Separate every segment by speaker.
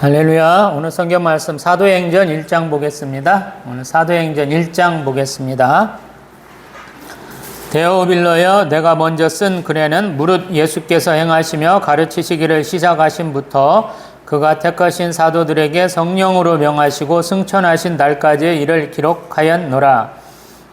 Speaker 1: 할렐루야. 오늘 성경 말씀 사도행전 1장 보겠습니다. 오늘 사도행전 1장 보겠습니다. 데오빌러여, 내가 먼저 쓴 글에는 무릇 예수께서 행하시며 가르치시기를 시작하신부터 그가 택하신 사도들에게 성령으로 명하시고 승천하신 날까지의 일을 기록하였노라.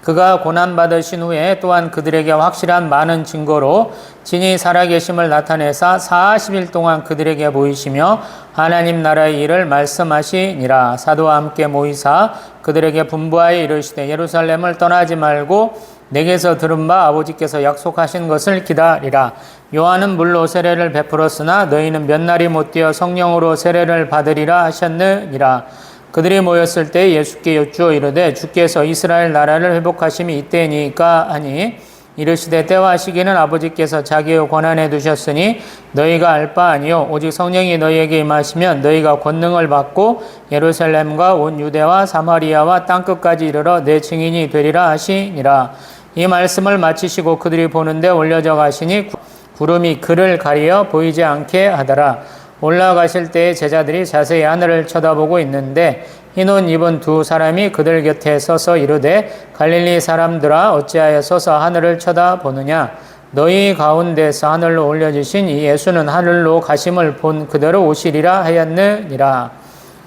Speaker 1: 그가 고난받으신 후에 또한 그들에게 확실한 많은 증거로 진히 살아계심을 나타내사 40일 동안 그들에게 보이시며 하나님 나라의 일을 말씀하시니라. 사도와 함께 모이사 그들에게 분부하여 이르시되 예루살렘을 떠나지 말고 내게서 들은 바 아버지께서 약속하신 것을 기다리라. 요한은 물로 세례를 베풀었으나 너희는 몇 날이 못 되어 성령으로 세례를 받으리라 하셨느니라. 그들이 모였을 때 예수께 여쭈어 이르되 주께서 이스라엘 나라를 회복하심이 이때니까 하니 이르시되 때와 시기는 아버지께서 자기의 권한에 두셨으니 너희가 알 바 아니요 오직 성령이 너희에게 임하시면 너희가 권능을 받고 예루살렘과 온 유대와 사마리아와 땅끝까지 이르러 내 증인이 되리라 하시니라. 이 말씀을 마치시고 그들이 보는데 올려져 가시니 구름이 그를 가리어 보이지 않게 하더라. 올라가실 때에 제자들이 자세히 하늘을 쳐다보고 있는데 흰 옷 입은 두 사람이 그들 곁에 서서 이르되 갈릴리 사람들아 어찌하여 서서 하늘을 쳐다보느냐. 너희 가운데서 하늘로 올려주신 이 예수는 하늘로 가심을 본 그대로 오시리라 하였느니라.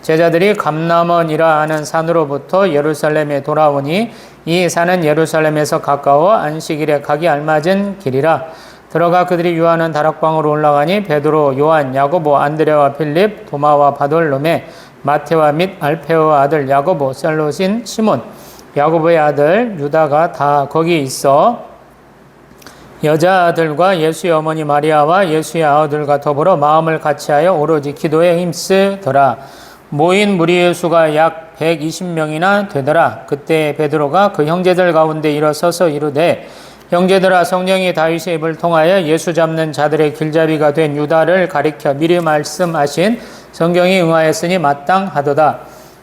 Speaker 1: 제자들이 감람원이라 하는 산으로부터 예루살렘에 돌아오니 이 산은 예루살렘에서 가까워 안식일에 가기 알맞은 길이라. 들어가 그들이 유하는 다락방으로 올라가니 베드로, 요한, 야고보, 안드레와 필립, 도마와 바돌로메, 마테와 및 알페오의 아들 야고보, 셀롯인 시몬, 야고보의 아들 유다가 다 거기 있어 여자들과 예수의 어머니 마리아와 예수의 아우들과 더불어 마음을 같이하여 오로지 기도에 힘쓰더라. 모인 무리의 수가 약 120명이나 되더라. 그때 베드로가 그 형제들 가운데 일어서서 이르되 형제들아, 성령이 다윗의 입을 통하여 예수 잡는 자들의 길잡이가 된 유다를 가리켜 미리 말씀하신 성경이 응하였으니 마땅하도다.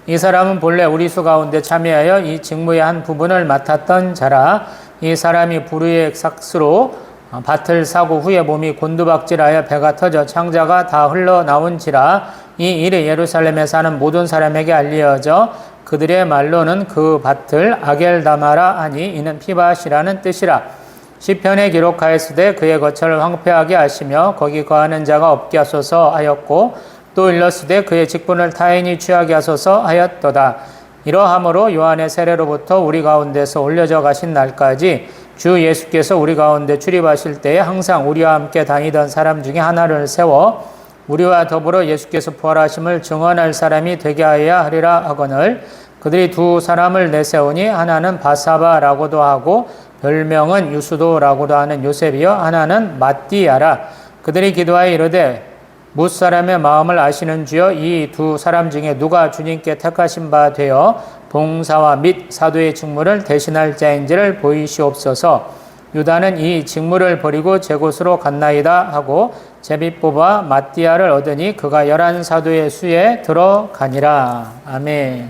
Speaker 1: 이 사람은 본래 우리 수 가운데 참여하여 이 직무의 한 부분을 맡았던 자라. 이 사람이 불의의 삭스로 밭을 사고 후에 몸이 곤두박질하여 배가 터져 창자가 다 흘러나온지라. 이 일이 예루살렘에 사는 모든 사람에게 알려져 그들의 말로는 그 밭을 아겔다마라 하니 이는 피밭이라는 뜻이라. 시편에 기록하였으되 그의 거처를 황폐하게 하시며 거기 거하는 자가 없게 하소서 하였고 또 일렀으되 그의 직분을 타인이 취하게 하소서 하였도다. 이러함으로 요한의 세례로부터 우리 가운데서 올려져 가신 날까지 주 예수께서 우리 가운데 출입하실 때에 항상 우리와 함께 다니던 사람 중에 하나를 세워 우리와 더불어 예수께서 부활하심을 증언할 사람이 되게 하여야 하리라 하거늘 그들이 두 사람을 내세우니 하나는 바사바라고도 하고 별명은 유수도라고도 하는 요셉이요 하나는 마띠아라. 그들이 기도하여 이르되 무사람의 마음을 아시는 주여 이 두 사람 중에 누가 주님께 택하신 바 되어 봉사와 및 사도의 직무를 대신할 자인지를 보이시옵소서. 유다는 이 직무를 버리고 제 곳으로 갔나이다 하고 제비 뽑아 마띠아를 얻으니 그가 11사도의 수에 들어가니라. 아멘.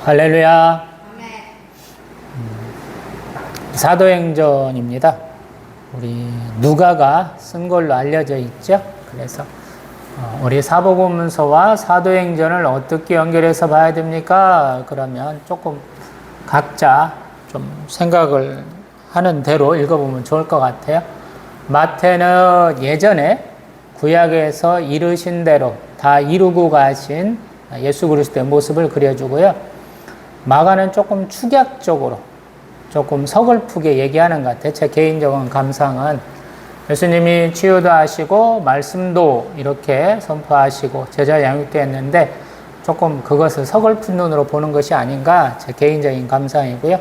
Speaker 1: 할렐루야. 사도행전입니다. 우리 누가가 쓴 걸로 알려져 있죠. 그래서 우리 사복음서와 사도행전을 어떻게 연결해서 봐야 됩니까? 그러면 조금 각자 좀 생각을 하는 대로 읽어보면 좋을 것 같아요. 마태는 예전에 구약에서 이르신 대로 다 이루고 가신 예수 그리스도의 모습을 그려주고요. 마가는 조금 축약적으로 조금 서글프게 얘기하는 것 같아요. 제 개인적인 감상은 예수님이 치유도 하시고 말씀도 이렇게 선포하시고 제자 양육도 했는데 조금 그것을 서글픈 눈으로 보는 것이 아닌가 제 개인적인 감상이고요.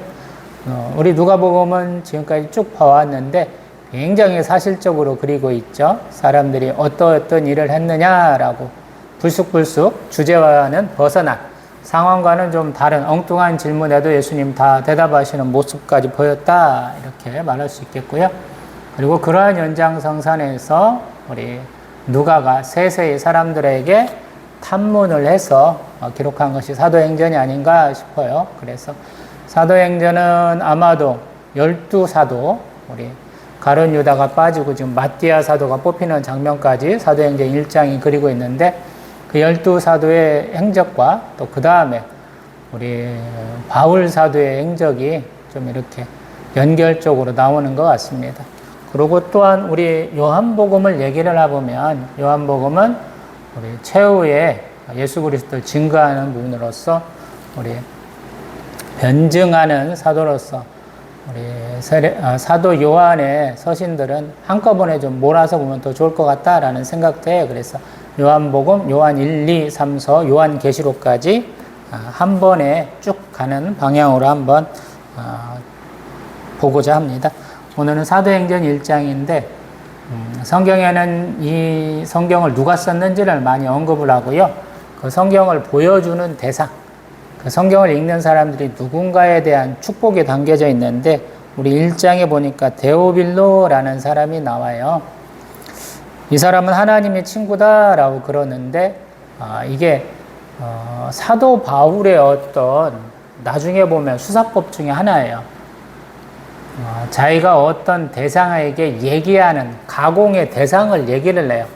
Speaker 1: 우리 누가복음은 지금까지 쭉 봐왔는데 굉장히 사실적으로 그리고 있죠. 사람들이 어떤 일을 했느냐라고 불쑥불쑥 주제와는 벗어난 상황과는 좀 다른 엉뚱한 질문에도 예수님 다 대답하시는 모습까지 보였다 이렇게 말할 수 있겠고요. 그리고 그러한 연장성산에서 우리 누가가 세세히 사람들에게 탐문을 해서 기록한 것이 사도행전이 아닌가 싶어요. 그래서 사도행전은 아마도 12사도 우리 가룟 유다가 빠지고 지금 마띠아 사도가 뽑히는 장면까지 사도행전 1장이 그리고 있는데 그 12사도의 행적과 또 그 다음에 우리 바울 사도의 행적이 좀 이렇게 연결적으로 나오는 것 같습니다. 그리고 또한 우리 요한복음을 얘기를 해보면 요한복음은 우리 최후의 예수 그리스도를 증거하는 부분으로서 우리 변증하는 사도로서 우리 사도 요한의 서신들은 한꺼번에 좀 몰아서 보면 더 좋을 것 같다라는 생각도 해요. 그래서 요한복음, 요한 1, 2, 3, 서, 요한계시록까지 한 번에 쭉 가는 방향으로 한번 보고자 합니다. 오늘은 사도행전 1장인데 성경에는 이 성경을 누가 썼는지를 많이 언급을 하고요. 그 성경을 보여주는 대상, 그 성경을 읽는 사람들이 누군가에 대한 축복이 담겨져 있는데 우리 1장에 보니까 데오빌로라는 사람이 나와요. 이 사람은 하나님의 친구다라고 그러는데 이게 사도 바울의 어떤 나중에 보면 수사법 중에 하나예요. 자기가 어떤 대상에게 얘기하는 가공의 대상을 얘기를 해요.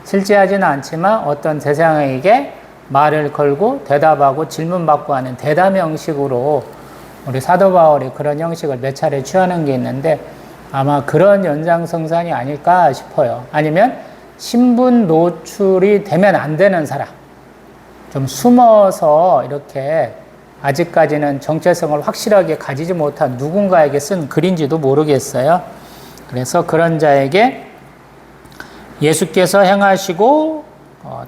Speaker 1: 실제 하지는 않지만 어떤 대상에게 말을 걸고 대답하고 질문받고 하는 대담 형식으로 우리 사도 바울이 그런 형식을 몇 차례 취하는 게 있는데 아마 그런 연장성산이 아닐까 싶어요. 아니면 신분 노출이 되면 안 되는 사람, 좀 숨어서 이렇게 아직까지는 정체성을 확실하게 가지지 못한 누군가에게 쓴 글인지도 모르겠어요. 그래서 그런 자에게 예수께서 행하시고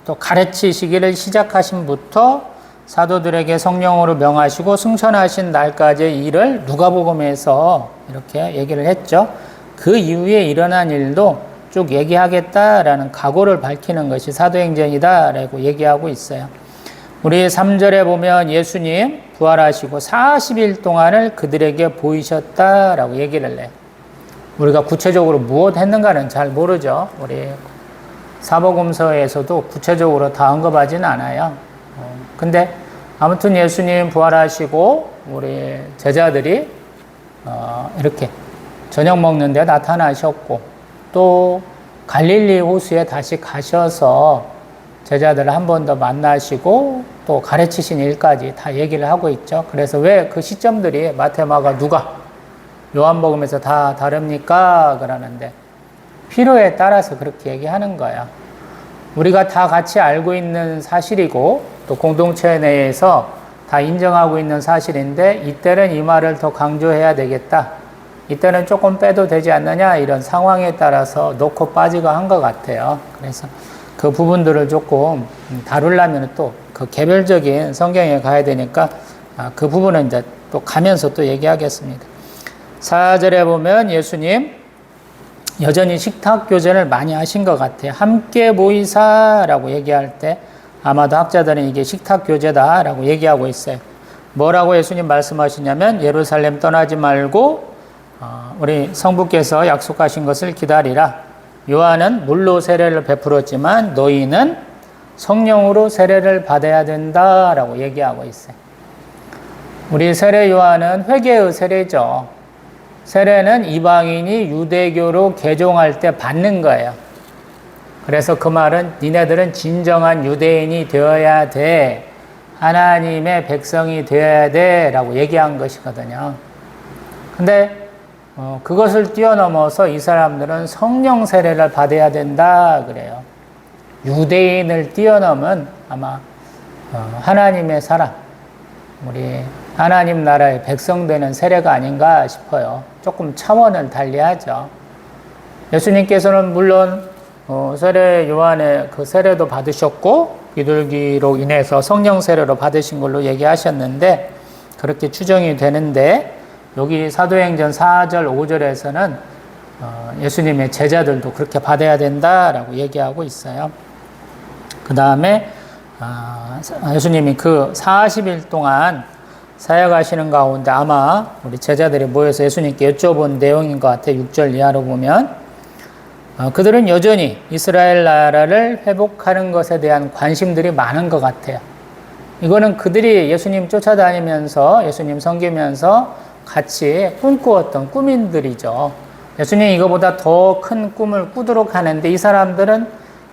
Speaker 1: 또 가르치시기를 시작하신부터 사도들에게 성령으로 명하시고 승천하신 날까지의 일을 누가복음에서 이렇게 얘기를 했죠. 그 이후에 일어난 일도 쭉 얘기하겠다라는 각오를 밝히는 것이 사도행전이다라고 얘기하고 있어요. 우리 3절에 보면 예수님 부활하시고 40일 동안을 그들에게 보이셨다라고 얘기를 해요. 우리가 구체적으로 무엇 했는가는 잘 모르죠. 우리 사복음서에서도 구체적으로 다 언급하지는 않아요. 근데 아무튼 예수님 부활하시고 우리 제자들이 이렇게 저녁 먹는 데 나타나셨고 또 갈릴리 호수에 다시 가셔서 제자들을 한 번 더 만나시고 또 가르치신 일까지 다 얘기를 하고 있죠. 그래서 왜 그 시점들이 마태, 마가, 누가, 요한복음에서 다 다릅니까? 그러는데 필요에 따라서 그렇게 얘기하는 거야. 우리가 다 같이 알고 있는 사실이고 또 공동체 내에서 다 인정하고 있는 사실인데 이때는 이 말을 더 강조해야 되겠다. 이때는 조금 빼도 되지 않느냐 이런 상황에 따라서 놓고 빠지고 한 것 같아요. 그래서 그 부분들을 조금 다루려면 또 그 개별적인 성경에 가야 되니까 그 부분은 이제 또 가면서 또 얘기하겠습니다. 4절에 보면 예수님 여전히 식탁 교제를 많이 하신 것 같아요. 함께 모이사라고 얘기할 때 아마도 학자들은 이게 식탁 교제다라고 얘기하고 있어요. 뭐라고 예수님 말씀하시냐면 예루살렘 떠나지 말고 우리 성부께서 약속하신 것을 기다리라. 요한은 물로 세례를 베풀었지만 너희는 성령으로 세례를 받아야 된다라고 얘기하고 있어요. 우리 세례 요한은 회개의 세례죠. 세례는 이방인이 유대교로 개종할 때 받는 거예요. 그래서 그 말은 니네들은 진정한 유대인이 되어야 돼. 하나님의 백성이 되어야 돼. 라고 얘기한 것이거든요. 근데 그것을 뛰어넘어서 이 사람들은 성령 세례를 받아야 된다 그래요. 유대인을 뛰어넘은 아마 하나님의 사람, 우리 하나님 나라의 백성 되는 세례가 아닌가 싶어요. 조금 차원을 달리하죠. 예수님께서는 물론 세례 요한의 그 세례도 받으셨고 비둘기로 인해서 성령 세례로 받으신 걸로 얘기하셨는데 그렇게 추정이 되는데 여기 사도행전 4절 5절에서는 예수님의 제자들도 그렇게 받아야 된다라고 얘기하고 있어요. 그 다음에 예수님이 그 40일 동안 사역하시는 가운데 아마 우리 제자들이 모여서 예수님께 여쭤본 내용인 것 같아요. 6절 이하로 보면 그들은 여전히 이스라엘 나라를 회복하는 것에 대한 관심들이 많은 것 같아요. 이거는 그들이 예수님 쫓아다니면서 예수님 섬기면서 같이 꿈꾸었던 꿈인들이죠. 예수님 이거보다 더 큰 꿈을 꾸도록 하는데 이 사람들은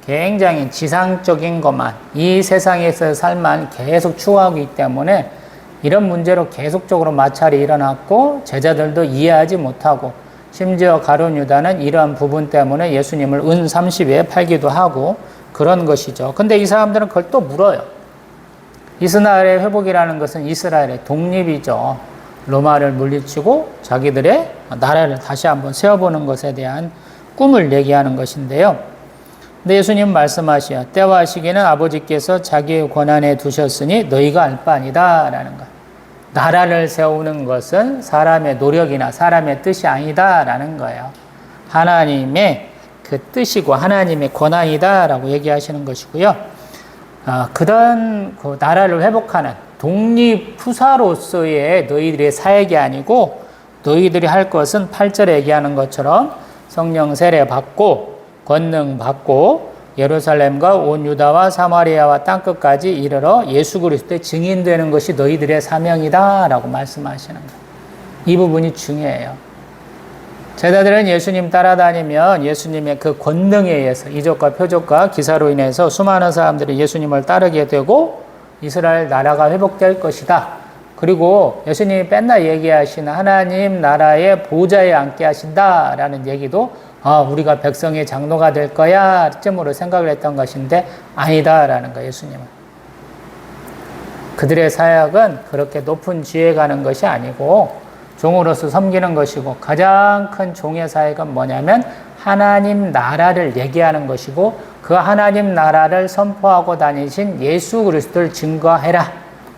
Speaker 1: 굉장히 지상적인 것만, 이 세상에서의 삶만 계속 추구하기 때문에 이런 문제로 계속적으로 마찰이 일어났고 제자들도 이해하지 못하고 심지어 가룟 유다는 이러한 부분 때문에 예수님을 은 30에 팔기도 하고 그런 것이죠. 근데 이 사람들은 그걸 또 물어요. 이스라엘의 회복이라는 것은 이스라엘의 독립이죠. 로마를 물리치고 자기들의 나라를 다시 한번 세워보는 것에 대한 꿈을 얘기하는 것인데요. 근데 예수님 말씀하시어 때와 시기는 아버지께서 자기의 권한에 두셨으니 너희가 알 바 아니다 라는 것. 나라를 세우는 것은 사람의 노력이나 사람의 뜻이 아니다 라는 거예요. 하나님의 그 뜻이고 하나님의 권한이다 라고 얘기하시는 것이고요. 그런 그 나라를 회복하는 독립투사로서의 너희들의 사역이 아니고 너희들이 할 것은 8절에 얘기하는 것처럼 성령 세례 받고 권능 받고 예루살렘과 온 유다와 사마리아와 땅끝까지 이르러 예수 그리스도의 증인되는 것이 너희들의 사명이다 라고 말씀하시는 거예요. 이 부분이 중요해요. 제자들은 예수님 따라다니면 예수님의 그 권능에 의해서 이적과 표적과 기사로 인해서 수많은 사람들이 예수님을 따르게 되고 이스라엘 나라가 회복될 것이다. 그리고 예수님이 맨날 얘기하시는 하나님 나라의 보좌에 앉게 하신다라는 얘기도 우리가 백성의 장로가 될 거야 쯤으로 생각을 했던 것인데 아니다라는 거예요. 예수님은. 그들의 사역은 그렇게 높은 지혜에 가는 것이 아니고 종으로서 섬기는 것이고 가장 큰 종의 사역은 뭐냐면 하나님 나라를 얘기하는 것이고 그 하나님 나라를 선포하고 다니신 예수 그리스도를 증거해라.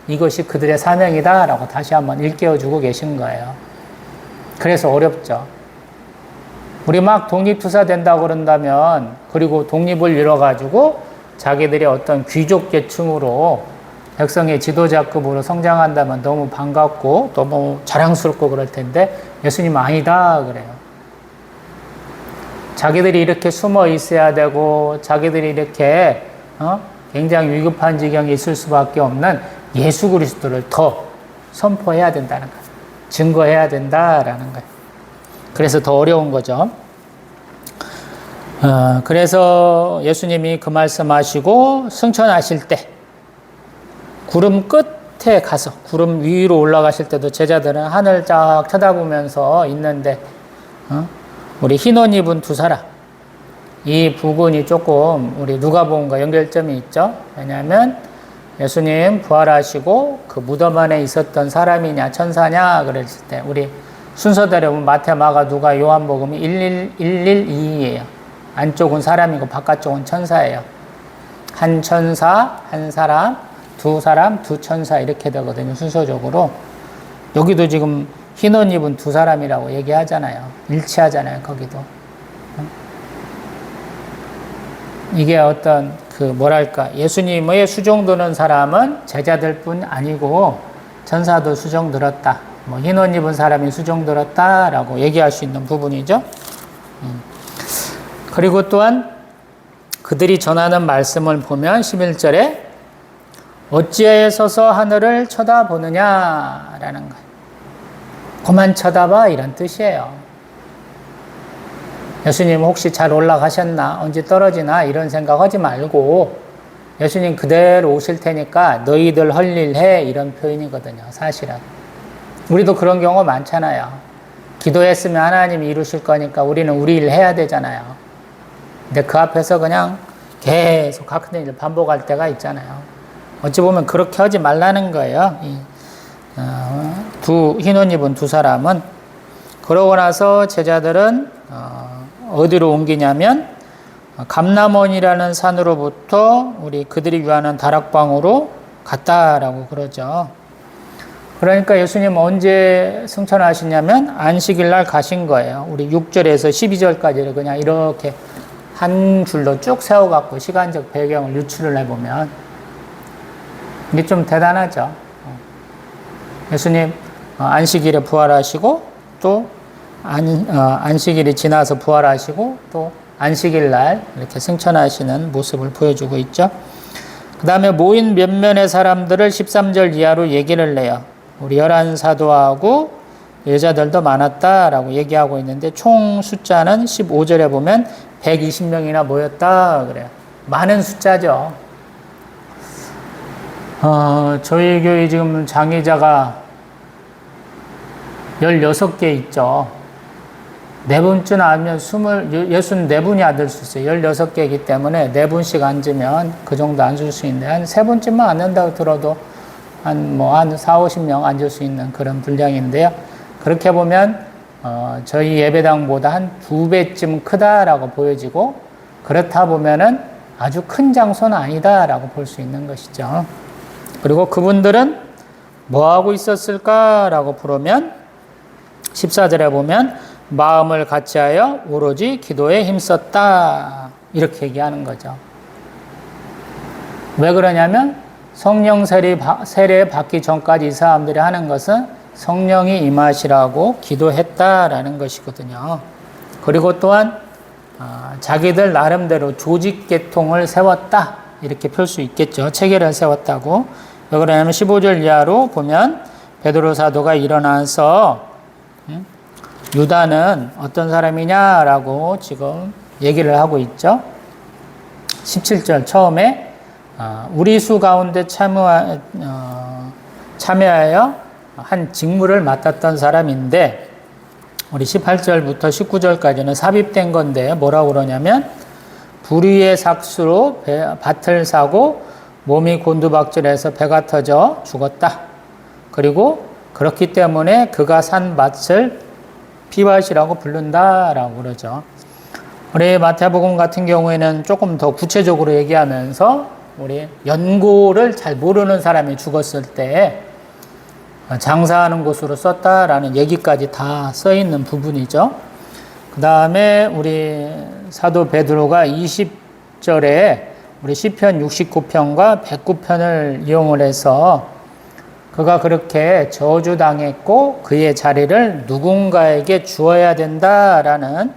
Speaker 1: 이것이 그들의 사명이다 라고 다시 한번 일깨워주고 계신 거예요. 그래서 어렵죠. 우리 막 독립투사 된다고 그런다면 그리고 독립을 이뤄가지고 자기들이 어떤 귀족 계층으로 백성의 지도자급으로 성장한다면 너무 반갑고 너무 자랑스럽고 그럴 텐데 예수님은 아니다 그래요. 자기들이 이렇게 숨어 있어야 되고 자기들이 이렇게 굉장히 위급한 지경에 있을 수밖에 없는 예수 그리스도를 더 선포해야 된다는 거예요. 증거해야 된다라는 거예요. 그래서 더 어려운 거죠. 그래서 예수님이 그 말씀하시고 승천하실 때 구름 끝에 가서 구름 위로 올라가실 때도 제자들은 하늘 쫙 쳐다보면서 있는데 우리 흰 옷 입은 두 사람 이 부분이 조금 우리 누가복음과 연결점이 있죠. 왜냐하면 예수님 부활하시고 그 무덤 안에 있었던 사람이냐 천사냐 그랬을 때 우리 순서대로 보면 마태, 마가, 누가, 요한복음이 112예요. 안쪽은 사람이고 바깥쪽은 천사예요. 한 천사, 한 사람, 두 천사 이렇게 되거든요. 순서적으로. 여기도 지금 흰 옷 입은 두 사람이라고 얘기하잖아요. 일치하잖아요. 거기도. 이게 어떤 그 뭐랄까 예수님의 수종 드는 사람은 제자들뿐 아니고 천사도 수종 들었다. 뭐 흰 옷 입은 사람이 수종 들었다라고 얘기할 수 있는 부분이죠. 그리고 또한 그들이 전하는 말씀을 보면 11절에 어찌하여 서서 하늘을 쳐다보느냐라는 거예요. 그만 쳐다봐 이런 뜻이에요. 예수님 혹시 잘 올라가셨나 언제 떨어지나 이런 생각하지 말고 예수님 그대로 오실 테니까 너희들 할 일 해 이런 표현이거든요. 사실은 우리도 그런 경우 많잖아요. 기도했으면 하나님이 이루실 거니까 우리는 우리 일 해야 되잖아요. 근데 그 앞에서 그냥 계속 같은 일을 반복할 때가 있잖아요. 어찌 보면 그렇게 하지 말라는 거예요. 두 흰 옷 입은 두 사람은. 그러고 나서 제자들은 어디로 옮기냐면 감람원이라는 산으로부터 우리 그들이 유하는 다락방으로 갔다라고 그러죠. 그러니까 예수님 언제 승천하시냐면 안식일 날 가신 거예요. 우리 6절에서 12절까지를 그냥 이렇게 한 줄로 쭉 세워갖고 시간적 배경을 유추를 해보면 이게 좀 대단하죠. 예수님 안식일에 부활하시고 또 안식일이 지나서 부활하시고 또 안식일 날 이렇게 승천하시는 모습을 보여주고 있죠. 그 다음에 모인 몇몇의 사람들을 13절 이하로 얘기를 해요. 우리 11사도하고 여자들도 많았다라고 얘기하고 있는데 총 숫자는 15절에 보면 120명이나 모였다 그래요. 많은 숫자죠. 저희 교회 지금 장의자가 16개 있죠. 네 분쯤 앉으면 64분이 앉을 수 있어요. 16개이기 때문에 4분씩 앉으면 그 정도 앉을 수 있는데, 한 3분쯤만 앉는다고 들어도 한 4, 50명 앉을 수 있는 그런 분량인데요. 그렇게 보면, 저희 예배당보다 한 2배쯤 크다라고 보여지고, 그렇다 보면은 아주 큰 장소는 아니다라고 볼 수 있는 것이죠. 그리고 그분들은 뭐 하고 있었을까라고 물으면, 14절에 보면, 마음을 같이하여 오로지 기도에 힘썼다. 이렇게 얘기하는 거죠. 왜 그러냐면 성령 세례 받기 전까지 이 사람들이 하는 것은 성령이 임하시라고 기도했다라는 것이거든요. 그리고 또한 자기들 나름대로 조직 계통을 세웠다. 이렇게 펼 수 있겠죠. 체계를 세웠다고. 왜 그러냐면 15절 이하로 보면 베드로 사도가 일어나서 유다는 어떤 사람이냐라고 지금 얘기를 하고 있죠. 17절 처음에 우리 수 가운데 참여하여 한 직무를 맡았던 사람인데, 우리 18절부터 19절까지는 삽입된 건데 뭐라고 그러냐면, 불의의 삭수로 밭을 사고 몸이 곤두박질해서 배가 터져 죽었다. 그리고 그렇기 때문에 그가 산 밭을 피밭이라고 부른다라고 그러죠. 우리 마태복음 같은 경우에는 조금 더 구체적으로 얘기하면서, 우리 연고를 잘 모르는 사람이 죽었을 때 장사하는 곳으로 썼다라는 얘기까지 다 써 있는 부분이죠. 그 다음에 우리 사도 베드로가 20절에 우리 시편 69편과 109편을 이용을 해서 그가 그렇게 저주당했고 그의 자리를 누군가에게 주어야 된다라는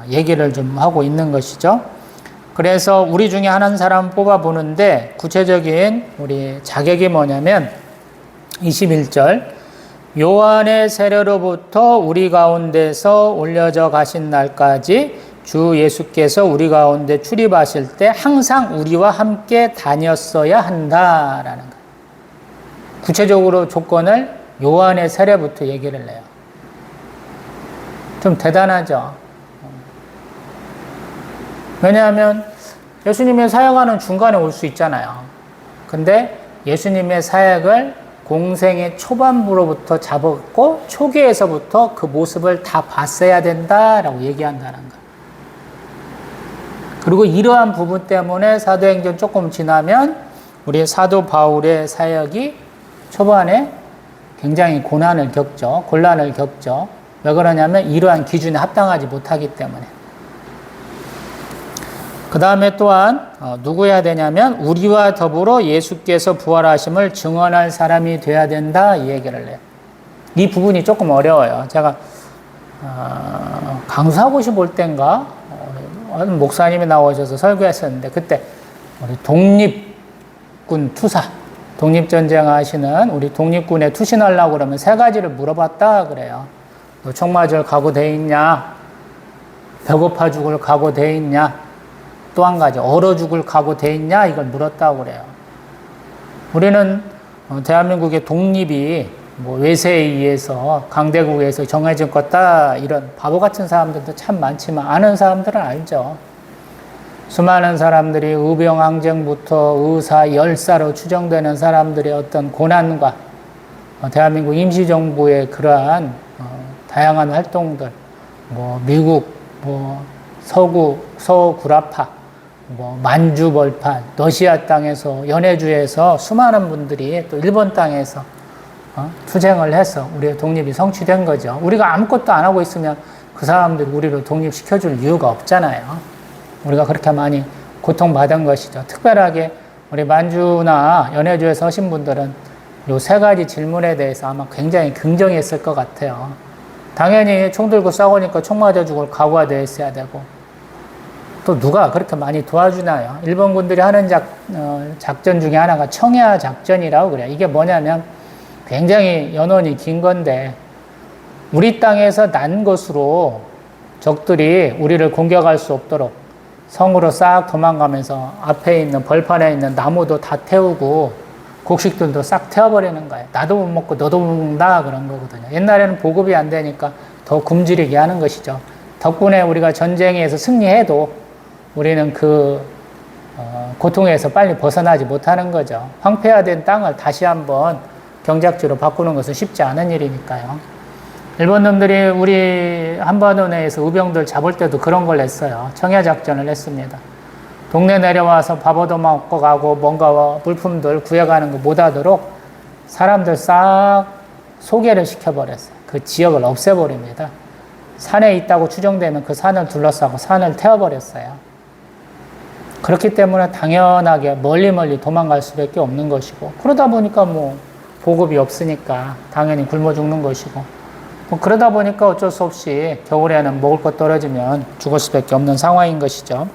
Speaker 1: 얘기를 좀 하고 있는 것이죠. 그래서 우리 중에 한 사람 뽑아보는데, 구체적인 우리 자격이 뭐냐면 21절, 요한의 세례로부터 우리 가운데서 올려져 가신 날까지 주 예수께서 우리 가운데 출입하실 때 항상 우리와 함께 다녔어야 한다라는 거예요. 구체적으로 조건을 요한의 세례부터 얘기를 해요. 좀 대단하죠. 왜냐하면 예수님의 사역하는 중간에 올 수 있잖아요. 근데 예수님의 사역을 공생의 초반부로부터 잡았고 초기에서부터 그 모습을 다 봤어야 된다라고 얘기한다는 거. 그리고 이러한 부분 때문에 사도행전 조금 지나면 우리 사도 바울의 사역이 초반에 굉장히 곤란을 겪죠. 왜 그러냐면 이러한 기준에 합당하지 못하기 때문에. 그 다음에 또한 누구여야 되냐면 우리와 더불어 예수께서 부활하심을 증언할 사람이 돼야 된다, 이 얘기를 해요. 이 부분이 조금 어려워요. 제가 강수하고 싶을 땐가 목사님이 나오셔서 설교했었는데, 그때 우리 독립군 투사, 독립전쟁 하시는 우리 독립군에 투신하려고 그러면 3가지를 물어봤다 그래요. 너 총 맞을 각오 돼 있냐? 배고파 죽을 각오 돼 있냐? 또 한 가지, 얼어 죽을 각오 돼 있냐? 이걸 물었다고 그래요. 우리는 대한민국의 독립이 외세에 의해서 강대국에서 정해진 거다, 이런 바보 같은 사람들도 참 많지만 아는 사람들은 알죠. 수많은 사람들이 의병항쟁부터 의사, 열사로 추정되는 사람들의 어떤 고난과 대한민국 임시정부의 그러한 다양한 활동들, 미국, 서구라파, 만주벌판, 러시아 땅에서, 연해주에서 수많은 분들이 또 일본 땅에서 투쟁을 해서 우리의 독립이 성취된 거죠. 우리가 아무것도 안 하고 있으면 그 사람들이 우리를 독립시켜줄 이유가 없잖아요. 우리가 그렇게 많이 고통받은 것이죠. 특별하게 우리 만주나 연해주에서 오신 분들은 이 3가지 질문에 대해서 아마 굉장히 긍정했을 것 같아요. 당연히 총 들고 싸우니까 총 맞아 죽을 각오가 되어 있어야 되고, 또 누가 그렇게 많이 도와주나요? 일본군들이 하는 작전 중에 하나가 청야 작전이라고 그래요. 이게 뭐냐면 굉장히 연원이 긴 건데, 우리 땅에서 난 것으로 적들이 우리를 공격할 수 없도록 성으로 싹 도망가면서 앞에 있는 벌판에 있는 나무도 다 태우고 곡식들도 싹 태워버리는 거예요. 나도 못 먹고 너도 못 먹는다 그런 거거든요. 옛날에는 보급이 안 되니까 더 굶주리게 하는 것이죠. 덕분에 우리가 전쟁에서 승리해도 우리는 그 고통에서 빨리 벗어나지 못하는 거죠. 황폐화된 땅을 다시 한번 경작지로 바꾸는 것은 쉽지 않은 일이니까요. 일본 놈들이 우리 한반도내에서 의병들 잡을 때도 그런 걸 했어요. 청야작전을 했습니다. 동네 내려와서 밥 얻어먹고 가고 뭔가 물품들 구해가는 거 못하도록 사람들 싹 소개를 시켜버렸어요. 그 지역을 없애버립니다. 산에 있다고 추정되면 그 산을 둘러싸고 산을 태워버렸어요. 그렇기 때문에 당연하게 멀리 도망갈 수밖에 없는 것이고, 그러다 보니까 뭐 보급이 없으니까 당연히 굶어 죽는 것이고, 뭐 그러다 보니까 어쩔 수 없이 겨울에는 먹을 것 떨어지면 죽을 수밖에 없는 상황인 것이죠.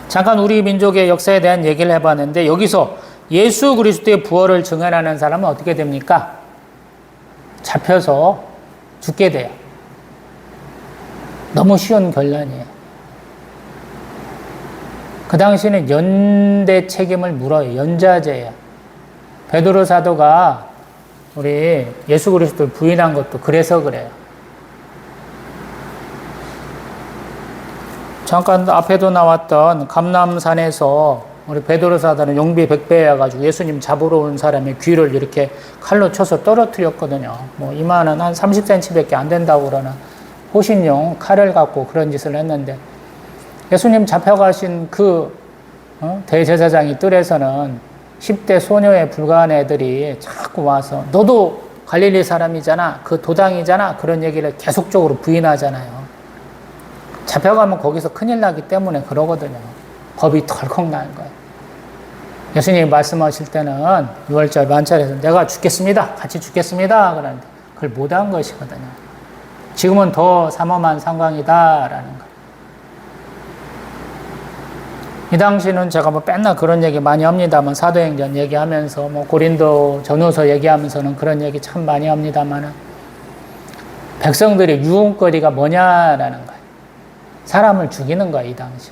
Speaker 1: 잠깐 우리 민족의 역사에 대한 얘기를 해봤는데, 여기서 예수 그리스도의 부활을 증언하는 사람은 어떻게 됩니까? 잡혀서 죽게 돼요. 너무 쉬운 결론이에요. 그 당시에는 연대 책임을 물어요. 연좌제예요. 베드로 사도가 우리 예수 그리스도를 부인한 것도 그래서 그래요. 잠깐 앞에도 나왔던 감람산에서 우리 베드로 사도는 용비 100배여가지고 예수님 잡으러 온 사람의 귀를 이렇게 칼로 쳐서 떨어뜨렸거든요. 뭐 이마는 한 30cm밖에 안 된다고 그러는 호신용 칼을 갖고 그런 짓을 했는데, 예수님 잡혀가신 그 대제사장이 뜰에서는 10대 소녀에 불과한 애들이 자꾸 와서 너도 갈릴리 사람이잖아, 그 도당이잖아, 그런 얘기를 계속적으로 부인하잖아요. 잡혀가면 거기서 큰일 나기 때문에 그러거든요. 겁이 덜컥 나는 거예요. 예수님이 말씀하실 때는 6월절 만찬에서 내가 죽겠습니다, 같이 죽겠습니다 그러는데 그걸 못한 것이거든요. 지금은 더 삼엄한 상황이다라는 거. 이 당시는 제가 뭐 맨날 그런 얘기 많이 합니다만, 사도행전 얘기하면서 뭐 고린도 전후서 얘기하면서는 그런 얘기 참 많이 합니다만, 백성들의 유흥거리가 뭐냐라는 거예요. 사람을 죽이는 거예요, 이 당시.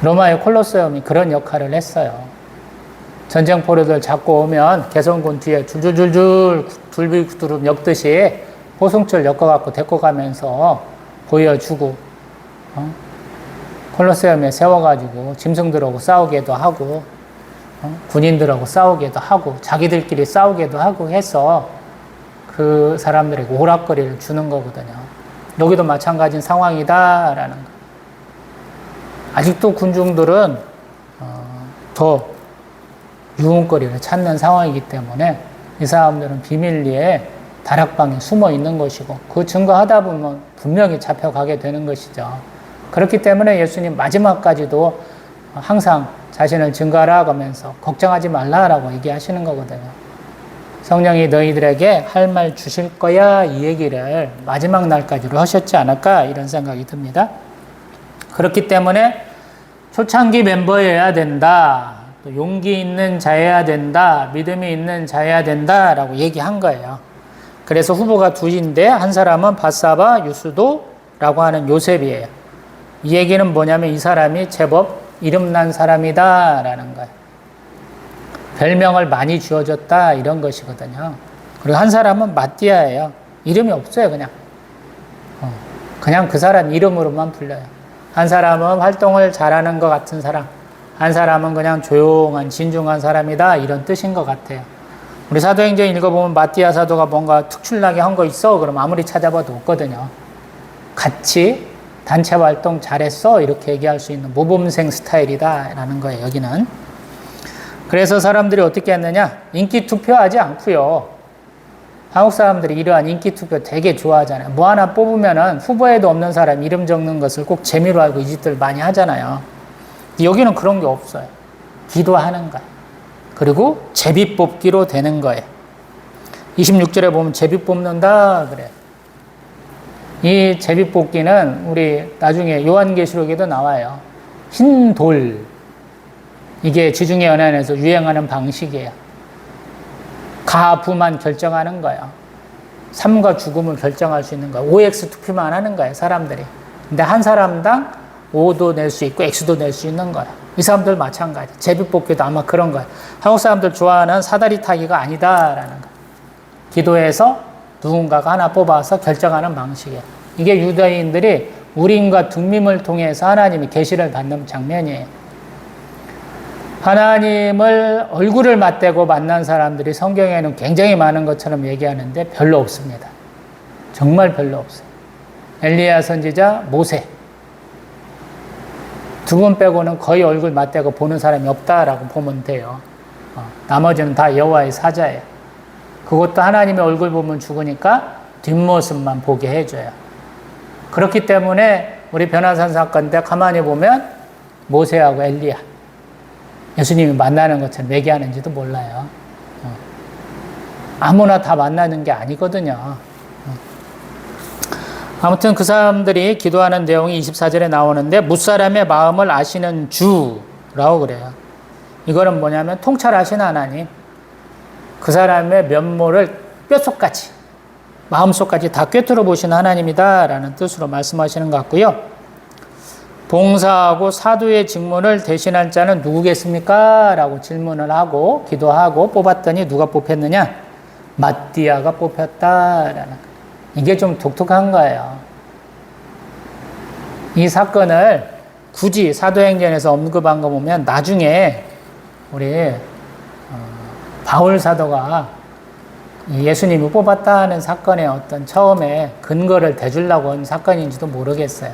Speaker 1: 로마의 콜로세움이 그런 역할을 했어요. 전쟁 포로들 잡고 오면 개성군 뒤에 줄줄줄줄 굴비두릅 엮듯이 호승줄 엮어갖고 데리고 가면서 보여주고, 콜로세움에 세워가지고 짐승들하고 싸우게도 하고, 군인들하고 싸우게도 하고, 자기들끼리 싸우게도 하고 해서 그 사람들에게 오락거리를 주는 거거든요. 여기도 마찬가지인 상황이다라는 거. 아직도 군중들은 더 유흥거리를 찾는 상황이기 때문에 이 사람들은 비밀리에 다락방에 숨어 있는 것이고, 그 증거하다 보면 분명히 잡혀가게 되는 것이죠. 그렇기 때문에 예수님 마지막까지도 항상 자신을 증거하라고 하면서 걱정하지 말라라고 얘기하시는 거거든요. 성령이 너희들에게 할 말 주실 거야, 이 얘기를 마지막 날까지로 하셨지 않을까, 이런 생각이 듭니다. 그렇기 때문에 초창기 멤버여야 된다, 또 용기 있는 자여야 된다, 믿음이 있는 자여야 된다라고 얘기한 거예요. 그래서 후보가 둘인데, 한 사람은 바사바 유스도라고 하는 요셉이에요. 이 얘기는 뭐냐면 이 사람이 제법 이름난 사람이다라는 거예요. 별명을 많이 주어졌다, 이런 것이거든요. 그리고 한 사람은 마띠아예요. 이름이 없어요, 그냥. 그냥 그 사람 이름으로만 불려요. 한 사람은 활동을 잘하는 것 같은 사람, 한 사람은 그냥 조용한 진중한 사람이다, 이런 뜻인 것 같아요. 우리 사도행전 읽어보면 마띠아 사도가 뭔가 특출나게 한 거 있어? 그럼 아무리 찾아봐도 없거든요. 같이 단체 활동 잘했어, 이렇게 얘기할 수 있는 모범생 스타일이다 라는 거예요, 여기는. 그래서 사람들이 어떻게 했느냐, 인기 투표하지 않고요. 한국 사람들이 이러한 인기 투표 되게 좋아하잖아요. 뭐 하나 뽑으면은 후보에도 없는 사람 이름 적는 것을 꼭 재미로 알고 이 짓들 많이 하잖아요. 여기는 그런 게 없어요. 기도하는 거예요. 그리고 제비 뽑기로 되는 거예요. 26절에 보면 제비 뽑는다 그래요. 이 제비 뽑기는 우리 나중에 요한계시록에도 나와요. 흰 돌, 이게 지중해 연안에서 유행하는 방식이에요. 가부만 결정하는 거예요. 삶과 죽음을 결정할 수 있는 거예요. OX 투표만 하는 거예요, 사람들이. 근데 한 사람당 O도 낼 수 있고 X도 낼 수 있는 거야. 이 사람들 마찬가지. 제비뽑기도 아마 그런 거야. 한국 사람들 좋아하는 사다리 타기가 아니다라는 거야. 기도해서 누군가가 하나 뽑아서 결정하는 방식이에요. 이게 유대인들이 우림과 둠밈을 통해서 하나님이 계시를 받는 장면이에요. 하나님을 얼굴을 맞대고 만난 사람들이 성경에는 굉장히 많은 것처럼 얘기하는데 별로 없습니다. 정말 별로 없어요. 엘리야 선지자, 모세. 두 분 빼고는 거의 얼굴 맞대고 보는 사람이 없다라고 보면 돼요. 나머지는 다 여호와의 사자예요. 그것도 하나님의 얼굴 보면 죽으니까 뒷모습만 보게 해줘요. 그렇기 때문에 우리 변화산 사건 때 가만히 보면 모세하고 엘리야 예수님이 만나는 것처럼 얘기하는지도 몰라요. 아무나 다 만나는 게 아니거든요. 아무튼 그 사람들이 기도하는 내용이 24절에 나오는데 무사람의 마음을 아시는 주라고 그래요. 이거는 뭐냐면 통찰하신 하나님, 그 사람의 면모를 뼛속까지 마음속까지 다 꿰뚫어 보신 하나님이다라는 뜻으로 말씀하시는 것 같고요. 봉사하고 사도의 직분을 대신할 자는 누구겠습니까? 라고 질문을 하고 기도하고 뽑았더니 누가 뽑혔느냐? 마띠아가 뽑혔다라는 거예요. 이게 좀 독특한 거예요. 이 사건을 굳이 사도행전에서 언급한 거 보면 나중에 우리 바울 사도가 예수님이 뽑았다는 사건의 어떤 처음에 근거를 대주려고 한 사건인지도 모르겠어요.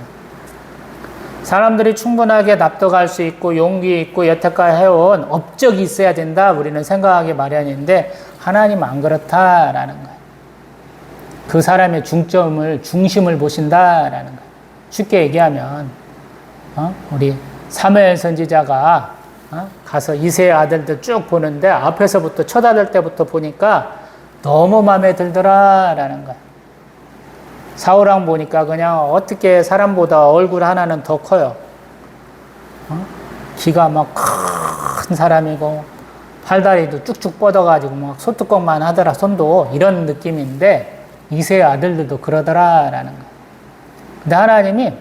Speaker 1: 사람들이 충분하게 납득할 수 있고 용기 있고 여태까지 해온 업적이 있어야 된다 우리는 생각하기 마련인데 하나님은 안 그렇다라는 거예요. 그 사람의 중심을 보신다라는 거예요. 쉽게 얘기하면 우리 사무엘 선지자가 가서 이새의 아들들 쭉 보는데 앞에서부터 첫 아들 때부터 보니까 너무 마음에 들더라라는 거예요. 사울왕 보니까 그냥 어떻게 사람보다 얼굴 하나는 더 커요. 기가 막 큰 사람이고 팔다리도 쭉쭉 뻗어가지고 막 소뚜껑만 하더라 손도 이런 느낌인데 이새의 아들들도 그러더라라는 거예요. 근데 하나님이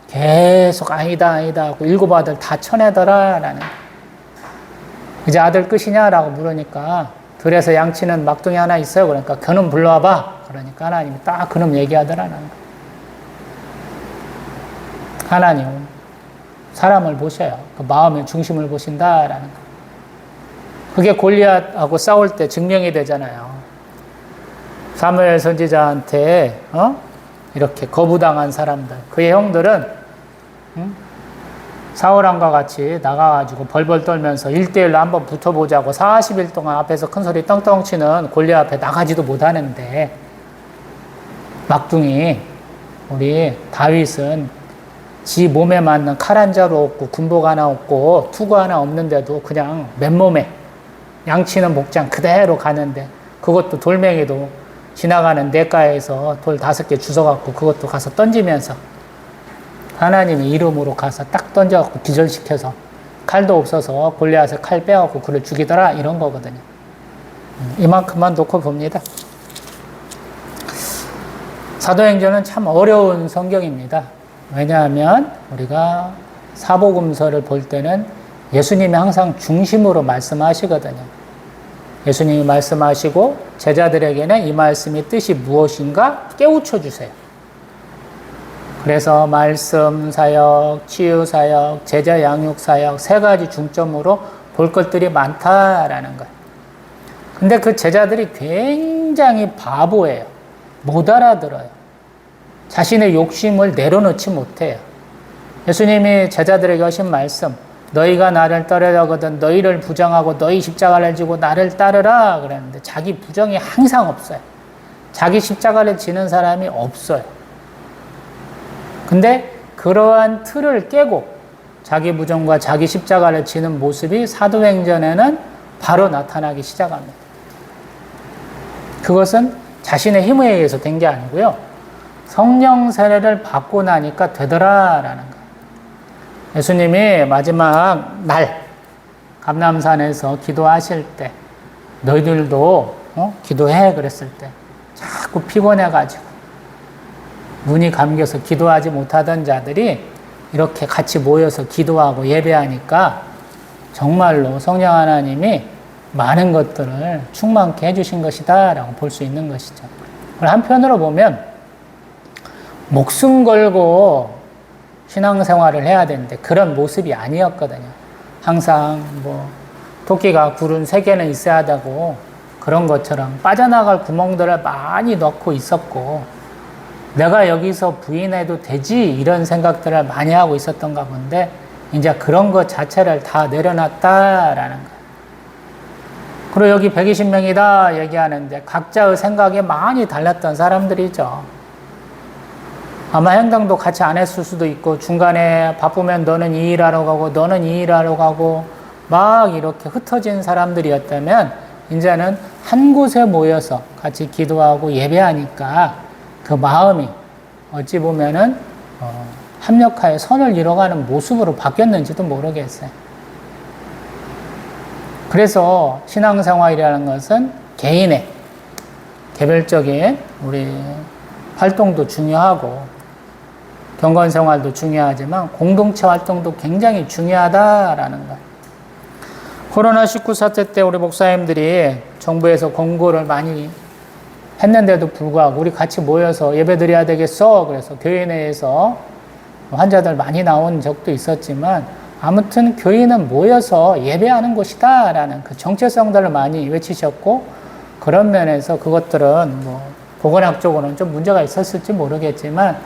Speaker 1: 계속 아니다 하고 7 아들 다 쳐내더라라는 거예요. 이제 아들 끝이냐라고 물으니까 들에서 양치는 막둥이 하나 있어요. 그러니까 그놈 불러와봐. 그러니까 하나님이 딱 그놈 얘기하더라는 거예요. 하나님은 사람을 보셔요. 그 마음의 중심을 보신다라는 거예요. 그게 골리앗하고 싸울 때 증명이 되잖아요. 사무엘 선지자한테 이렇게 거부당한 사람들, 그의 형들은 사울왕과 같이 나가가지고 벌벌 떨면서 1대1로 한번 붙어보자고 40일 동안 앞에서 큰 소리 떵떵 치는 골리앗 앞에 나가지도 못하는데 막둥이 우리 다윗은 지 몸에 맞는 칼 한 자루 없고 군복 하나 없고 투구 하나 없는데도 그냥 맨몸에 양치는 목장 그대로 가는데 그것도 돌멩이도 지나가는 냇가에서 돌 5개 주워갖고 그것도 가서 던지면서 하나님의 이름으로 가서 딱 던져갖고 기절시켜서 칼도 없어서 골리앗의 칼 빼갖고 그를 죽이더라 이런 거거든요. 이만큼만 놓고 봅니다. 사도행전은 참 어려운 성경입니다. 왜냐하면 우리가 사복음서를 볼 때는 예수님이 항상 중심으로 말씀하시거든요. 예수님이 말씀하시고 제자들에게는 이 말씀의 뜻이 무엇인가 깨우쳐 주세요. 그래서 말씀 사역, 치유 사역, 제자 양육 사역 3가지 중점으로 볼 것들이 많다라는 거예요. 근데 그 제자들이 굉장히 바보예요. 못 알아들어요. 자신의 욕심을 내려놓지 못해요. 예수님이 제자들에게 하신 말씀, 너희가 나를 따르려거든 너희를 부정하고 너희 십자가를 지고 나를 따르라 그랬는데 자기 부정이 항상 없어요. 자기 십자가를 지는 사람이 없어요. 근데 그러한 틀을 깨고 자기 부정과 자기 십자가를 지는 모습이 사도행전에는 바로 나타나기 시작합니다. 그것은 자신의 힘에 의해서 된 게 아니고요. 성령 세례를 받고 나니까 되더라라는 거예요. 예수님이 마지막 날 감람산에서 기도하실 때 너희들도 기도해 그랬을 때 자꾸 피곤해가지고 눈이 감겨서 기도하지 못하던 자들이 이렇게 같이 모여서 기도하고 예배하니까 정말로 성령 하나님이 많은 것들을 충만케 해주신 것이다 라고 볼 수 있는 것이죠. 한편으로 보면 목숨 걸고 신앙생활을 해야 되는데 그런 모습이 아니었거든요. 항상 토끼가 굴은 3개는 있어야 되고 그런 것처럼 빠져나갈 구멍들을 많이 넣고 있었고 내가 여기서 부인해도 되지 이런 생각들을 많이 하고 있었던가 본데 이제 그런 것 자체를 다 내려놨다라는 거예요. 그리고 여기 120명이다 얘기하는데 각자의 생각이 많이 달랐던 사람들이죠. 아마 행동도 같이 안 했을 수도 있고 중간에 바쁘면 너는 이 일하러 가고 너는 이 일하러 가고 막 이렇게 흩어진 사람들이었다면 이제는 한 곳에 모여서 같이 기도하고 예배하니까 그 마음이 어찌 보면은 합력하여 선을 이뤄가는 모습으로 바뀌었는지도 모르겠어요. 그래서 신앙생활이라는 것은 개인의 개별적인 우리 활동도 중요하고 경건생활도 중요하지만 공동체 활동도 굉장히 중요하다라는 것. 코로나19 사태 때 우리 목사님들이 정부에서 권고를 많이 했는데도 불구하고 우리 같이 모여서 예배 드려야 되겠어. 그래서 교회 내에서 환자들 많이 나온 적도 있었지만 아무튼 교인은 모여서 예배하는 곳이다 라는 그 정체성들을 많이 외치셨고 그런 면에서 그것들은 보건학적으로는 좀 문제가 있었을지 모르겠지만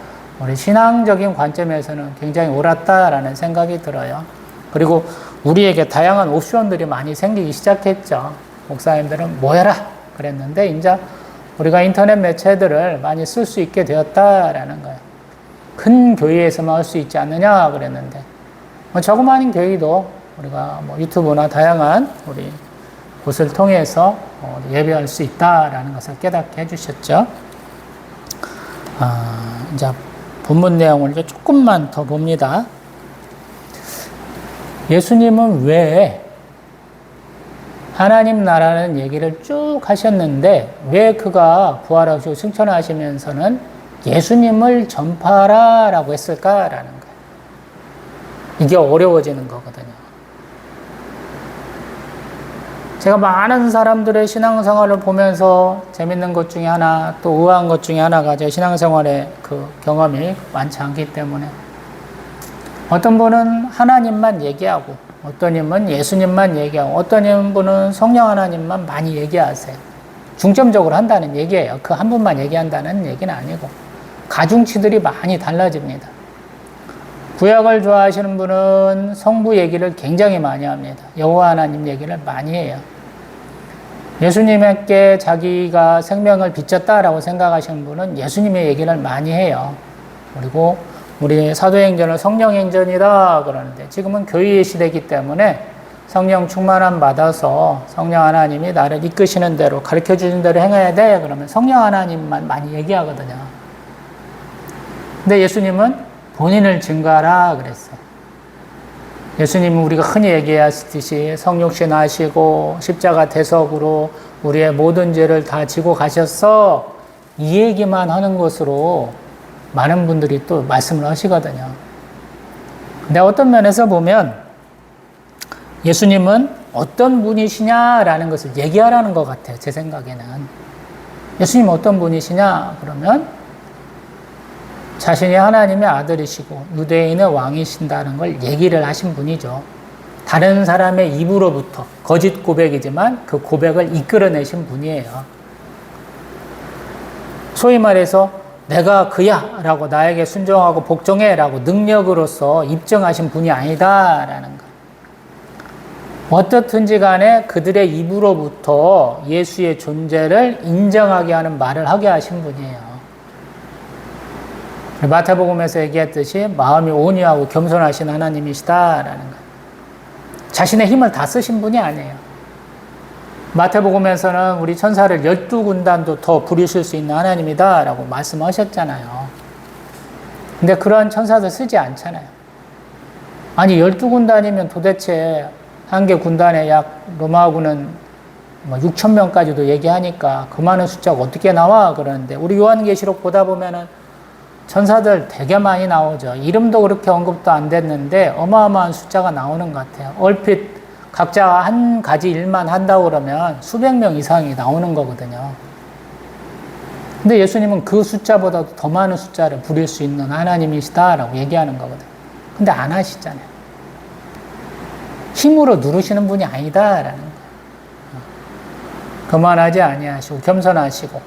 Speaker 1: 우리 신앙적인 관점에서는 굉장히 옳았다라는 생각이 들어요. 그리고 우리에게 다양한 옵션들이 많이 생기기 시작했죠. 목사님들은 모여라 그랬는데 이제 우리가 인터넷 매체들을 많이 쓸 수 있게 되었다라는 거예요. 큰 교회에서만 할 수 있지 않느냐 그랬는데 조그마한 교회도 우리가 유튜브나 다양한 우리 곳을 통해서 예배할 수 있다라는 것을 깨닫게 해주셨죠. 이제 본문 내용을 이제 조금만 더 봅니다. 예수님은 왜 하나님 나라는 얘기를 쭉 하셨는데 왜 그가 부활하시고 승천하시면서는 예수님을 전파하라 라고 했을까라는 거예요. 이게 어려워지는 거거든요. 제가 많은 사람들의 신앙생활을 보면서 재밌는 것 중에 하나 또 의아한 것 중에 하나가 제 신앙생활의 그 경험이 많지 않기 때문에 어떤 분은 하나님만 얘기하고 어떤 분은 예수님만 얘기하고 어떤 분은 성령 하나님만 많이 얘기하세요. 중점적으로 한다는 얘기예요. 그 한 분만 얘기한다는 얘기는 아니고 가중치들이 많이 달라집니다. 구약을 좋아하시는 분은 성부 얘기를 굉장히 많이 합니다. 여호와 하나님 얘기를 많이 해요. 예수님께 자기가 생명을 비쳤다라고 생각하시는 분은 예수님의 얘기를 많이 해요. 그리고 우리 사도행전을 성령행전이다 그러는데 지금은 교회의 시대이기 때문에 성령 충만함 받아서 성령 하나님이 나를 이끄시는 대로 가르쳐 주신 대로 행해야 돼 그러면 성령 하나님만 많이 얘기하거든요. 근데 예수님은 본인을 증거하라 그랬어요. 예수님은 우리가 흔히 얘기하시듯이 성육신 하시고 십자가 대속으로 우리의 모든 죄를 다 지고 가셨어 이 얘기만 하는 것으로 많은 분들이 또 말씀을 하시거든요. 근데 어떤 면에서 보면 예수님은 어떤 분이시냐라는 것을 얘기하라는 것 같아요. 제 생각에는. 예수님은 어떤 분이시냐 그러면 자신이 하나님의 아들이시고 유대인의 왕이신다는 걸 얘기를 하신 분이죠. 다른 사람의 입으로부터 거짓 고백이지만 그 고백을 이끌어내신 분이에요. 소위 말해서 내가 그야 라고 나에게 순종하고 복종해 라고 능력으로서 입증하신 분이 아니다라는 것. 어떻든지 간에 그들의 입으로부터 예수의 존재를 인정하게 하는 말을 하게 하신 분이에요. 마태복음에서 얘기했듯이 마음이 온유하고 겸손하신 하나님이시다라는 것. 자신의 힘을 다 쓰신 분이 아니에요. 마태복음에서는 우리 천사를 12군단도 더 부리실 수 있는 하나님이다라고 말씀하셨잖아요. 근데 그러한 천사들 쓰지 않잖아요. 아니 12군단이면 도대체 한 개 군단에 약 로마하고는 6,000명까지도 얘기하니까 그 많은 숫자가 어떻게 나와 그러는데 우리 요한계시록 보다 보면은 천사들 되게 많이 나오죠. 이름도 그렇게 언급도 안 됐는데 어마어마한 숫자가 나오는 것 같아요. 얼핏 각자 한 가지 일만 한다고 그러면 수백 명 이상이 나오는 거거든요. 근데 예수님은 그 숫자보다도 더 많은 숫자를 부릴 수 있는 하나님이시다라고 얘기하는 거거든요. 근데 안 하시잖아요. 힘으로 누르시는 분이 아니다라는 거예요. 그만하지 아니하시고 겸손하시고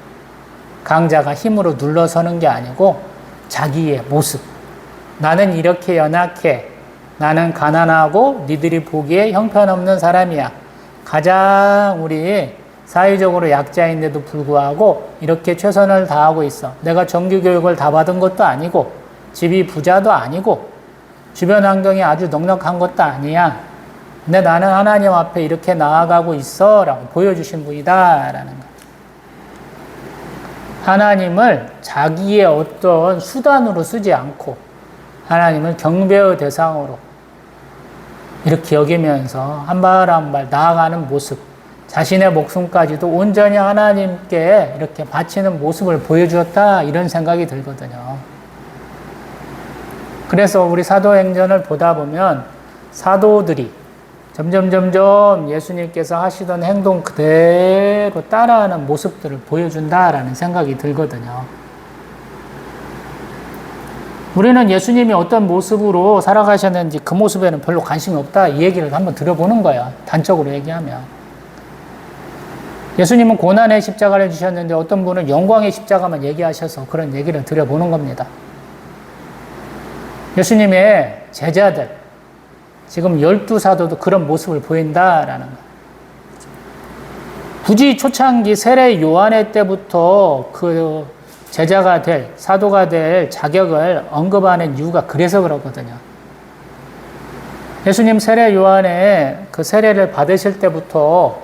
Speaker 1: 강자가 힘으로 눌러서는 게 아니고 자기의 모습. 나는 이렇게 연약해. 나는 가난하고 니들이 보기에 형편없는 사람이야. 가장 우리 사회적으로 약자인데도 불구하고 이렇게 최선을 다하고 있어. 내가 정규교육을 다 받은 것도 아니고 집이 부자도 아니고 주변 환경이 아주 넉넉한 것도 아니야. 근데 나는 하나님 앞에 이렇게 나아가고 있어 라고 보여주신 분이다 라는 거. 하나님을 자기의 어떤 수단으로 쓰지 않고 하나님을 경배의 대상으로 이렇게 여기면서 한 발 한 발 나아가는 모습, 자신의 목숨까지도 온전히 하나님께 이렇게 바치는 모습을 보여주었다 이런 생각이 들거든요. 그래서 우리 사도행전을 보다 보면 사도들이 점점 예수님께서 하시던 행동 그대로 따라하는 모습들을 보여준다라는 생각이 들거든요. 우리는 예수님이 어떤 모습으로 살아가셨는지 그 모습에는 별로 관심이 없다 이 얘기를 한번 들어보는 거야. 단적으로 얘기하면. 예수님은 고난의 십자가를 지셨는데 어떤 분은 영광의 십자가만 얘기하셔서 그런 얘기를 드려보는 겁니다. 예수님의 제자들 지금 12사도도 그런 모습을 보인다라는 거예요. 굳이 초창기 세례 요한의 때부터 그 제자가 될, 사도가 될 자격을 언급하는 이유가 그래서 그렇거든요. 예수님 세례 요한의 그 세례를 받으실 때부터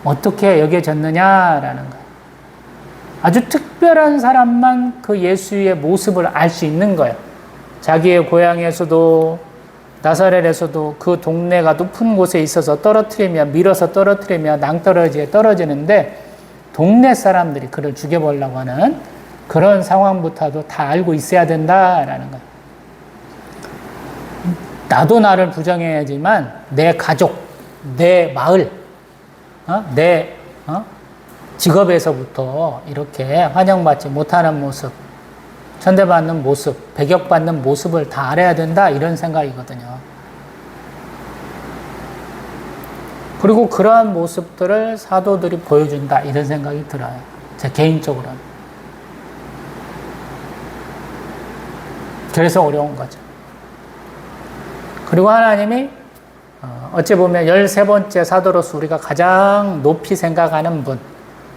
Speaker 1: 어떻게 여겨졌느냐라는 거예요. 아주 특별한 사람만 그 예수의 모습을 알 수 있는 거예요. 자기의 고향에서도 나사렛에서도 그 동네가 높은 곳에 있어서 밀어서 떨어뜨리면 낭떠러지에 떨어지는데 동네 사람들이 그를 죽여보려고 하는 그런 상황부터도 다 알고 있어야 된다라는 거예요. 나도 나를 부정해야지만 내 가족, 내 마을, 내 직업에서부터 이렇게 환영받지 못하는 모습, 천대받는 모습, 배격받는 모습을 다 알아야 된다 이런 생각이거든요. 그리고 그러한 모습들을 사도들이 보여준다 이런 생각이 들어요. 제 개인적으로는. 그래서 어려운 거죠. 그리고 하나님이 어찌 보면 13번째 사도로서 우리가 가장 높이 생각하는 분,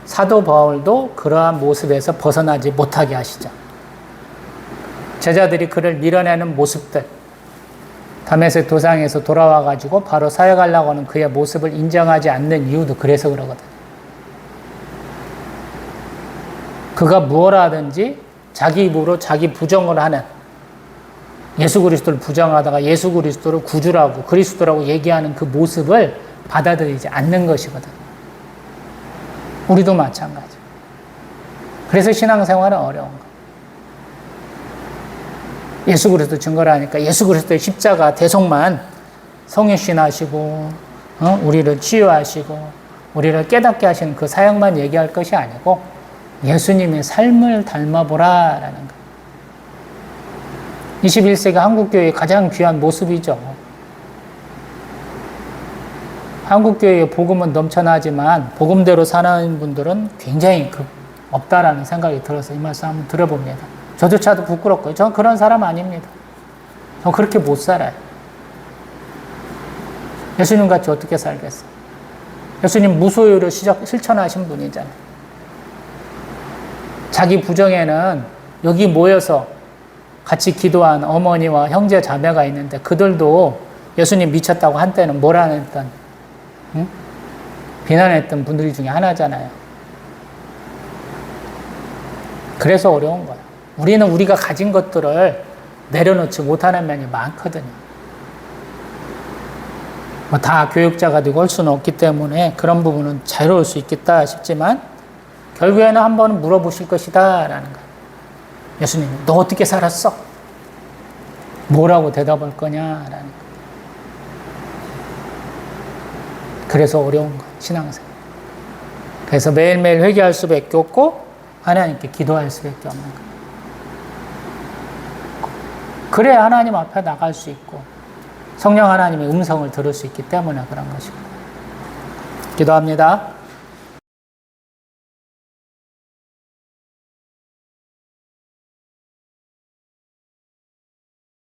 Speaker 1: 사도 바울도 그러한 모습에서 벗어나지 못하게 하시죠. 제자들이 그를 밀어내는 모습들, 다메섹 도상에서 돌아와가지고 바로 사역하려고 하는 그의 모습을 인정하지 않는 이유도 그래서 그러거든. 그가 무엇을 하든지 자기 입으로 자기 부정을 하는, 예수 그리스도를 부정하다가 예수 그리스도를 구주라고 그리스도라고 얘기하는 그 모습을 받아들이지 않는 것이거든. 우리도 마찬가지. 그래서 신앙생활은 어려운 거. 예수 그리스도 증거를 하니까 예수 그리스도의 십자가 대속만 성육신하시고 우리를 치유하시고 우리를 깨닫게 하시는 그 사역만 얘기할 것이 아니고 예수님의 삶을 닮아보라라는 거. 21세기 한국교회의 가장 귀한 모습이죠. 한국교회의 복음은 넘쳐나지만 복음대로 사는 분들은 굉장히 없다라는 생각이 들어서 이 말씀 한번 들어봅니다. 저조차도 부끄럽고요. 저는 그런 사람 아닙니다. 저 그렇게 못 살아요. 예수님 같이 어떻게 살겠어요? 예수님 무소유를 실천하신 분이잖아요. 자기 부정에는 여기 모여서 같이 기도한 어머니와 형제 자매가 있는데 그들도 예수님 미쳤다고 한때는 뭐라 했던, 비난했던 분들 중에 하나잖아요. 그래서 어려운 거예요. 우리는 우리가 가진 것들을 내려놓지 못하는 면이 많거든요. 다 교육자가 되고 할 수는 없기 때문에 그런 부분은 자유로울 수 있겠다 싶지만 결국에는 한 번은 물어보실 것이다 라는 거예요. 예수님, 너 어떻게 살았어? 뭐라고 대답할 거냐라는 거. 그래서 어려운 거, 신앙생활. 그래서 매일매일 회개할 수밖에 없고 하나님께 기도할 수밖에 없는 거예요. 그래야 하나님 앞에 나갈 수 있고 성령 하나님의 음성을 들을 수 있기 때문에 그런 것입니다. 기도합니다.